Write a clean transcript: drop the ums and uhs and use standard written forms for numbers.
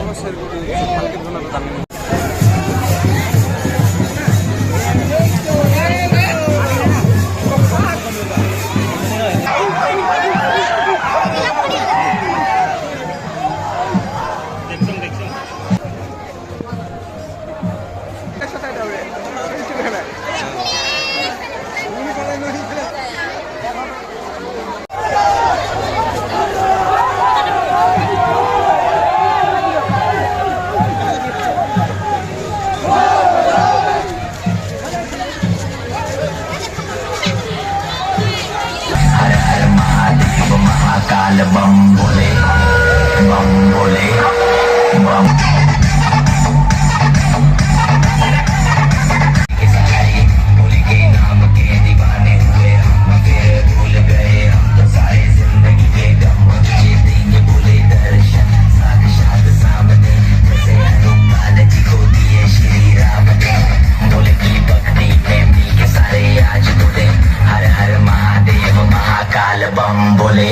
সমস্যার হালকা ধরনের দামি काल बम बोले बम भूल के नाम के दीवाने हुए हम फिर भूल गए हम तो सारे जिंदगी के गम तुझे देंगे बोले दर्शन साक्षात सामने जैसे हनुमान जी को दिए श्री राम ने बोले की भक्ति प्रेमी के सारे आज बोले हर हर महादेव महाकाल बम बोले